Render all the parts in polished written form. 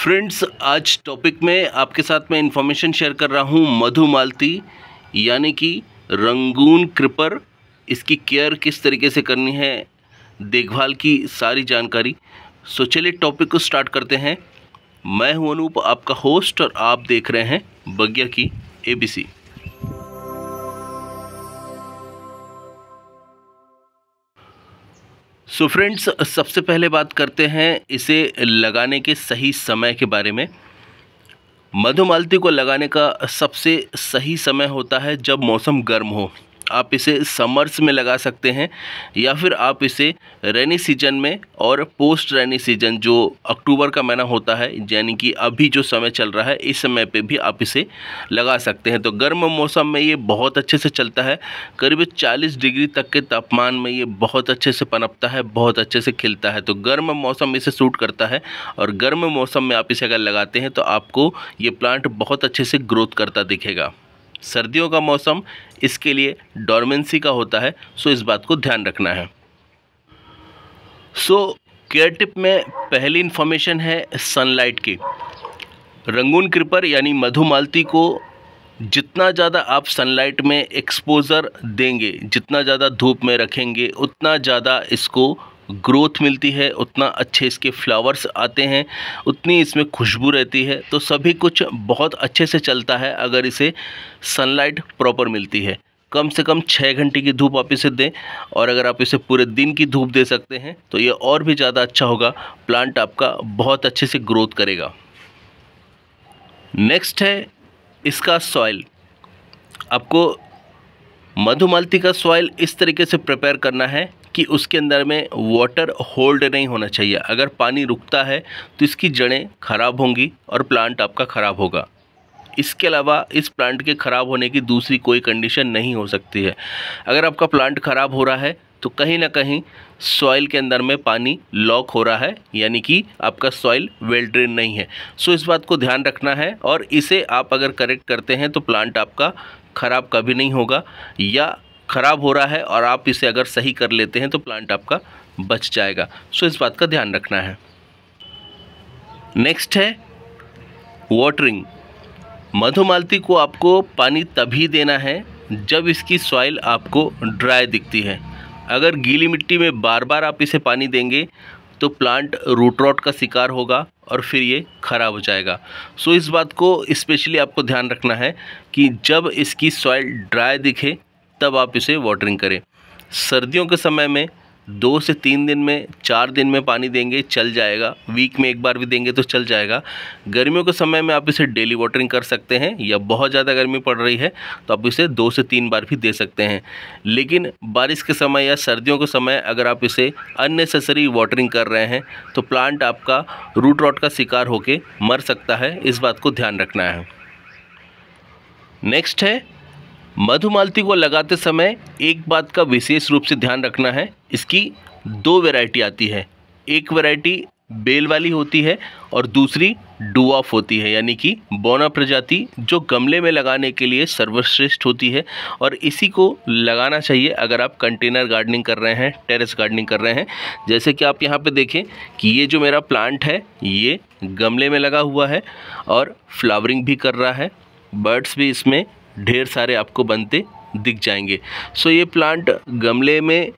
Friends, आज topic में आपके साथ मैं इंफॉर्मेशन शेयर कर रहा हूँ मधुमालती यानी कि रंगून क्रीपर। इसकी केयर किस तरीके से करनी है, देखभाल की सारी जानकारी। सो चलिए टॉपिक को स्टार्ट करते हैं। मैं हूं अनूप, आपका होस्ट, और आप देख रहे हैं बगिया की एबीसी। सो फ्रेंड्स, सबसे पहले बात करते हैं इसे लगाने के सही समय के बारे में। मधुमालती को लगाने का सबसे सही समय होता है जब मौसम गर्म हो। आप इसे समर्स में लगा सकते हैं या फिर आप इसे रेनी सीजन में और पोस्ट रेनी सीजन जो अक्टूबर का महीना होता है, यानी कि अभी जो समय चल रहा है, इस समय पे भी आप इसे लगा सकते हैं। तो गर्म मौसम में ये बहुत अच्छे से चलता है। करीब 40 डिग्री तक के तापमान में ये बहुत अच्छे से पनपता है, बहुत अच्छे से खिलता है। तो गर्म मौसम इसे सूट करता है और गर्म मौसम में आप इसे अगर लगाते हैं तो आपको ये प्लांट बहुत अच्छे से ग्रोथ करता दिखेगा। सर्दियों का मौसम इसके लिए डोरमेंसी का होता है, सो इस बात को ध्यान रखना है। सो केयर टिप में पहली इन्फॉर्मेशन है सनलाइट की। रंगून क्रीपर यानी मधुमालती को जितना ज़्यादा आप सनलाइट में एक्सपोजर देंगे, जितना ज़्यादा धूप में रखेंगे, उतना ज़्यादा इसको ग्रोथ मिलती है, उतना अच्छे इसके फ्लावर्स आते हैं, उतनी इसमें खुशबू रहती है। तो सभी कुछ बहुत अच्छे से चलता है अगर इसे सनलाइट प्रॉपर मिलती है। कम से कम 6 घंटे की धूप आप इसे दें, और अगर आप इसे पूरे दिन की धूप दे सकते हैं तो ये और भी ज़्यादा अच्छा होगा। प्लांट आपका बहुत अच्छे से ग्रोथ करेगा। नेक्स्ट है इसका सॉइल। आपको मधुमालती का सॉइल इस तरीके से प्रिपेयर करना है कि उसके अंदर में वाटर होल्ड नहीं होना चाहिए। अगर पानी रुकता है तो इसकी जड़ें खराब होंगी और प्लांट आपका ख़राब होगा। इसके अलावा इस प्लांट के ख़राब होने की दूसरी कोई कंडीशन नहीं हो सकती है। अगर आपका प्लांट ख़राब हो रहा है तो कहीं ना कहीं सॉइल के अंदर में पानी लॉक हो रहा है, यानी कि आपका सॉइल वेल ड्रेन नहीं है। सो इस बात को ध्यान रखना है, और इसे आप अगर करेक्ट करते हैं तो प्लांट आपका ख़राब कभी नहीं होगा। या ख़राब हो रहा है और आप इसे अगर सही कर लेते हैं तो प्लांट आपका बच जाएगा। सो इस बात का ध्यान रखना है। नेक्स्ट है वाटरिंग। मधुमालती को आपको पानी तभी देना है जब इसकी सॉइल आपको ड्राई दिखती है। अगर गीली मिट्टी में बार बार आप इसे पानी देंगे तो प्लांट रूट रॉट का शिकार होगा और फिर ये ख़राब हो जाएगा। सो इस बात को स्पेशली आपको ध्यान रखना है कि जब इसकी सॉइल ड्राई दिखे तब आप इसे वाटरिंग करें। सर्दियों के समय में 2 से 3 दिन में, 4 दिन में पानी देंगे चल जाएगा। वीक में एक बार भी देंगे तो चल जाएगा। गर्मियों के समय में आप इसे डेली वाटरिंग कर सकते हैं, या बहुत ज़्यादा गर्मी पड़ रही है तो आप इसे 2 से 3 बार भी दे सकते हैं। लेकिन बारिश के समय या सर्दियों के समय अगर आप इसे अननेसेसरी वाटरिंग कर रहे हैं तो प्लांट आपका रूट रॉट का शिकार होकर मर सकता है। इस बात को ध्यान रखना है। नेक्स्ट है मधुमालती को लगाते समय एक बात का विशेष रूप से ध्यान रखना है। इसकी 2 वैरायटी आती है। एक वैरायटी बेल वाली होती है और दूसरी डुआफ होती है, यानी कि बोना प्रजाति, जो गमले में लगाने के लिए सर्वश्रेष्ठ होती है। और इसी को लगाना चाहिए अगर आप कंटेनर गार्डनिंग कर रहे हैं, टेरेस गार्डनिंग कर रहे हैं। जैसे कि आप यहाँ पे देखें कि ये जो मेरा प्लांट है ये गमले में लगा हुआ है और फ्लावरिंग भी कर रहा है। बर्ड्स भी इसमें ढेर सारे आपको बनते दिख जाएंगे। सो ये प्लांट गमले में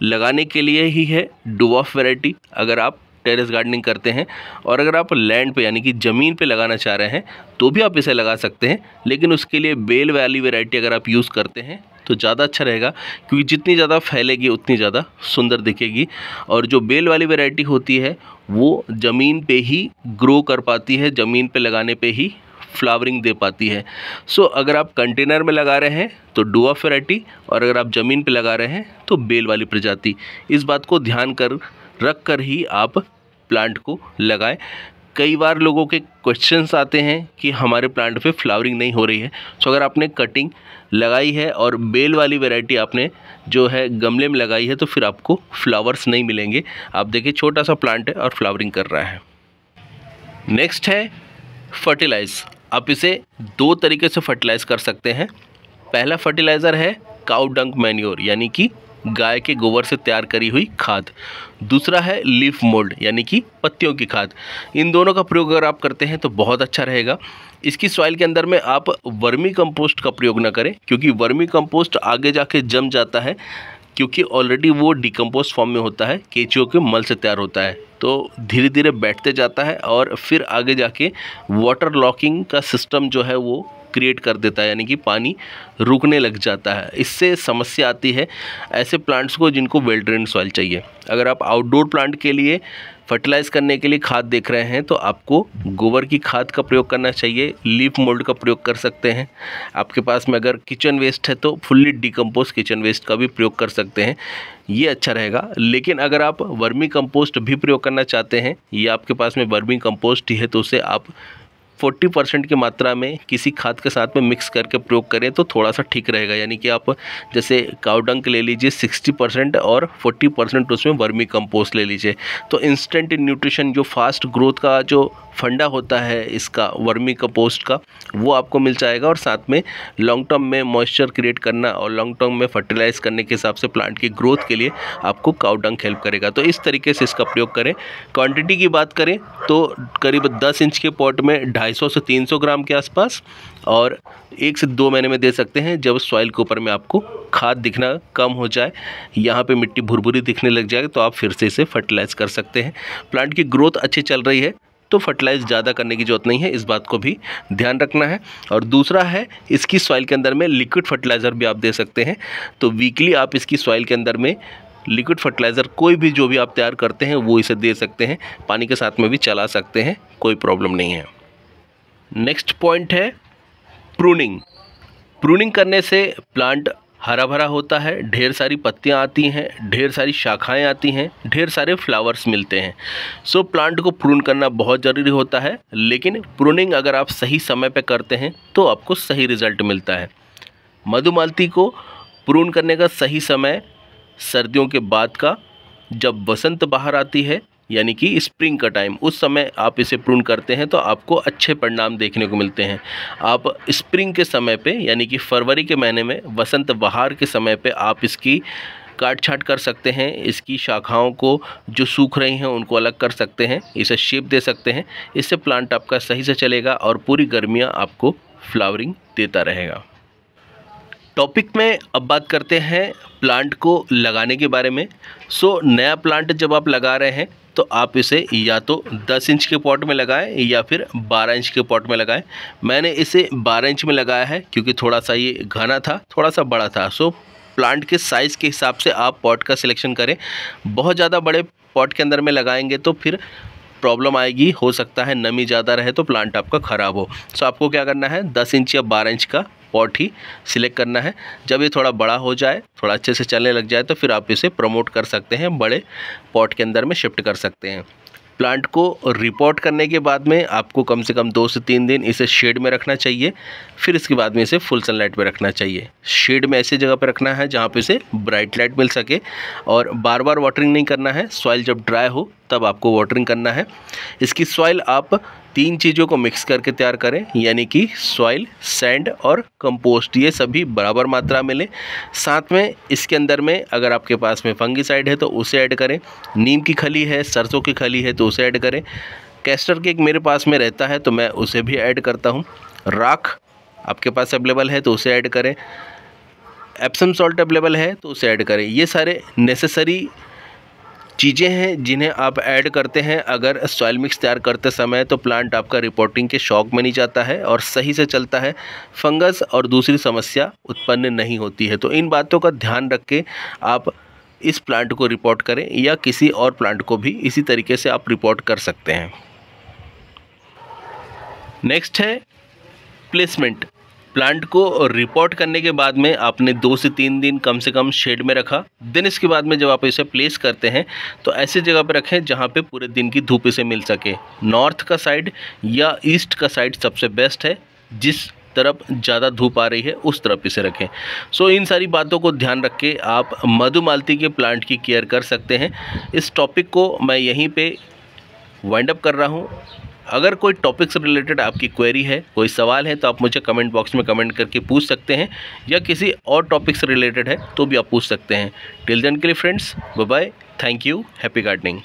लगाने के लिए ही है, डुआफ वैरायटी, अगर आप टेरेस गार्डनिंग करते हैं। और अगर आप लैंड पे यानी कि ज़मीन पे लगाना चाह रहे हैं तो भी आप इसे लगा सकते हैं, लेकिन उसके लिए बेल वाली वैरायटी अगर आप यूज़ करते हैं तो ज़्यादा अच्छा रहेगा, क्योंकि जितनी ज़्यादा फैलेगी उतनी ज़्यादा सुंदर दिखेगी। और जो बेल वाली वैरायटी होती है वो ज़मीन पे ही ग्रो कर पाती है, ज़मीन पे लगाने पे ही फ्लावरिंग दे पाती है। सो अगर आप कंटेनर में लगा रहे हैं तो डुआफ वैरायटी, और अगर आप ज़मीन पे लगा रहे हैं तो बेल वाली प्रजाति। इस बात को ध्यान रख कर ही आप प्लांट को लगाएं। कई बार लोगों के क्वेश्चंस आते हैं कि हमारे प्लांट पे फ्लावरिंग नहीं हो रही है। सो अगर आपने कटिंग लगाई है और बेल वाली वैरायटी आपने जो है गमले में लगाई है तो फिर आपको फ्लावर्स नहीं मिलेंगे। आप देखिए छोटा सा प्लांट है और फ्लावरिंग कर रहा है। नेक्स्ट है फर्टिलाइज। आप इसे 2 तरीके से फर्टिलाइज़ कर सकते हैं। पहला फर्टिलाइज़र है काऊ डंग मैन्योर, यानी कि गाय के गोबर से तैयार करी हुई खाद। दूसरा है लीफ मोल्ड यानी कि पत्तियों की खाद। इन दोनों का प्रयोग अगर आप करते हैं तो बहुत अच्छा रहेगा। इसकी सॉइल के अंदर में आप वर्मी कंपोस्ट का प्रयोग ना करें, क्योंकि वर्मी कंपोस्ट आगे जाके जम जाता है, क्योंकि ऑलरेडी वो डिकम्पोज फॉर्म में होता है, केंचुओं के मल से तैयार होता है, तो धीरे धीरे बैठते जाता है और फिर आगे जाके वाटर लॉकिंग का सिस्टम जो है वो क्रिएट कर देता है, यानी कि पानी रुकने लग जाता है। इससे समस्या आती है ऐसे प्लांट्स को जिनको वेल ड्रेन सॉइल चाहिए। अगर आप आउटडोर प्लांट के लिए फर्टिलाइज करने के लिए खाद देख रहे हैं तो आपको गोबर की खाद का प्रयोग करना चाहिए, लीफ मोल्ड का प्रयोग कर सकते हैं। आपके पास में अगर किचन वेस्ट है तो फुल्ली डिकम्पोज किचन वेस्ट का भी प्रयोग कर सकते हैं, ये अच्छा रहेगा। लेकिन अगर आप वर्मी कंपोस्ट भी प्रयोग करना चाहते हैं या आपके पास में वर्मी कंपोस्ट ही है तो उसे आप 40% की मात्रा में किसी खाद के साथ में मिक्स करके प्रयोग करें तो थोड़ा सा ठीक रहेगा। यानी कि आप जैसे काऊ डंग ले लीजिए 60% और 40% उसमें वर्मी कंपोस्ट ले लीजिए, तो इंस्टेंट न्यूट्रिशन जो फास्ट ग्रोथ का जो फंडा होता है इसका वर्मी कंपोस्ट का, वो आपको मिल जाएगा। और साथ में लॉन्ग टर्म में मॉइस्चर क्रिएट करना और लॉन्ग टर्म में फर्टिलाइज करने के हिसाब से प्लांट की ग्रोथ के लिए आपको काऊ डंग हेल्प करेगा। तो इस तरीके से इसका प्रयोग करें। क्वांटिटी की बात करें तो करीब 10 इंच के पॉट में 250 से 300 ग्राम के आसपास, और 1 से 2 महीने में दे सकते हैं जब सॉइल के ऊपर में आपको खाद दिखना कम हो जाए, यहाँ पे मिट्टी भुरभुरी दिखने लग जाएगी तो आप फिर से इसे फर्टिलाइज कर सकते हैं। प्लांट की ग्रोथ अच्छी चल रही है तो फर्टिलाइज ज़्यादा करने की ज़रूरत नहीं है, इस बात को भी ध्यान रखना है। और दूसरा है इसकी सॉइल के अंदर में लिक्विड फर्टिलाइज़र भी आप दे सकते हैं। तो वीकली आप इसकी सॉइल के अंदर में लिक्विड फर्टिलाइज़र कोई भी जो भी आप तैयार करते हैं वो इसे दे सकते हैं, पानी के साथ में भी चला सकते हैं, कोई प्रॉब्लम नहीं है। नेक्स्ट पॉइंट है प्रूनिंग। प्रूनिंग करने से प्लांट हरा भरा होता है, ढेर सारी पत्तियां आती हैं, ढेर सारी शाखाएं आती हैं, ढेर सारे फ्लावर्स मिलते हैं। सो प्लांट को प्रून करना बहुत ज़रूरी होता है, लेकिन प्रूनिंग अगर आप सही समय पे करते हैं तो आपको सही रिजल्ट मिलता है। मधुमालती को प्रून करने का सही समय सर्दियों के बाद का, जब बसंत बाहर आती है यानी कि स्प्रिंग का टाइम, उस समय आप इसे प्रून करते हैं तो आपको अच्छे परिणाम देखने को मिलते हैं। आप स्प्रिंग के समय पे यानी कि फरवरी के महीने में, वसंत बहार के समय पे आप इसकी काट छाँट कर सकते हैं, इसकी शाखाओं को जो सूख रही हैं उनको अलग कर सकते हैं, इसे शेप दे सकते हैं। इससे प्लांट आपका सही से चलेगा और पूरी गर्मियाँ आपको फ्लावरिंग देता रहेगा। टॉपिक में अब बात करते हैं प्लांट को लगाने के बारे में। सो नया प्लांट जब आप लगा रहे हैं तो आप इसे या तो 10 इंच के पॉट में लगाएं या फिर 12 इंच के पॉट में लगाएं। मैंने इसे 12 इंच में लगाया है क्योंकि थोड़ा सा ये घना था, थोड़ा सा बड़ा था। सो प्लांट के साइज़ के हिसाब से आप पॉट का सिलेक्शन करें। बहुत ज़्यादा बड़े पॉट के अंदर में लगाएंगे तो फिर प्रॉब्लम आएगी, हो सकता है नमी ज़्यादा रहे तो प्लांट आपका ख़राब हो। सो आपको क्या करना है, 10 इंच या 12 इंच का पॉट ही सिलेक्ट करना है। जब ये थोड़ा बड़ा हो जाए, थोड़ा अच्छे से चलने लग जाए तो फिर आप इसे प्रमोट कर सकते हैं, बड़े पॉट के अंदर में शिफ्ट कर सकते हैं। प्लांट को रिपोर्ट करने के बाद में आपको कम से कम 2 से 3 दिन इसे शेड में रखना चाहिए, फिर इसके बाद में इसे फुल सनलाइट पे रखना चाहिए। शेड में ऐसी जगह पे रखना है जहाँ पे इसे ब्राइट लाइट मिल सके, और बार बार वाटरिंग नहीं करना है। सॉइल जब ड्राई हो तब आपको वाटरिंग करना है। इसकी सॉइल आप 3 चीज़ों को मिक्स करके तैयार करें, यानी कि सॉइल, सैंड और कंपोस्ट, ये सभी बराबर मात्रा में लें। साथ में इसके अंदर में अगर आपके पास में फंगीसाइड है तो उसे ऐड करें, नीम की खली है, सरसों की खली है तो उसे ऐड करें, कैस्टर केक मेरे पास में रहता है तो मैं उसे भी ऐड करता हूँ, राख आपके पास अवेलेबल है तो उसे ऐड करें, एप्सम सॉल्ट अवेलेबल है तो उसे ऐड करें। ये सारे नेसेसरी चीज़ें हैं जिन्हें आप ऐड करते हैं अगर सॉइल मिक्स तैयार करते समय, तो प्लांट आपका रिपोर्टिंग के शौक में नहीं जाता है और सही से चलता है, फंगस और दूसरी समस्या उत्पन्न नहीं होती है। तो इन बातों का ध्यान रख के आप इस प्लांट को रिपोर्ट करें या किसी और प्लांट को भी इसी तरीके से आप रिपोर्ट कर सकते हैं। नेक्स्ट है प्लेसमेंट। प्लांट को रिपोर्ट करने के बाद में आपने 2 से 3 दिन कम से कम शेड में रखा। दिन इसके बाद में जब आप इसे प्लेस करते हैं तो ऐसी जगह पर रखें जहाँ पे पूरे दिन की धूप इसे मिल सके। नॉर्थ का साइड या ईस्ट का साइड सबसे बेस्ट है, जिस तरफ ज़्यादा धूप आ रही है उस तरफ इसे रखें। सो इन सारी बातों को ध्यान रख के आप मधुमालती के प्लांट की केयर कर सकते हैं। इस टॉपिक को मैं यहीं पे वाइंड अप कर रहा हूँ। अगर कोई टॉपिक से रिलेटेड आपकी क्वेरी है, कोई सवाल है, तो आप मुझे कमेंट बॉक्स में कमेंट करके पूछ सकते हैं, या किसी और टॉपिक से रिलेटेड है तो भी आप पूछ सकते हैं। टिल देन के लिए friends, bye bye, thank you, happy gardening.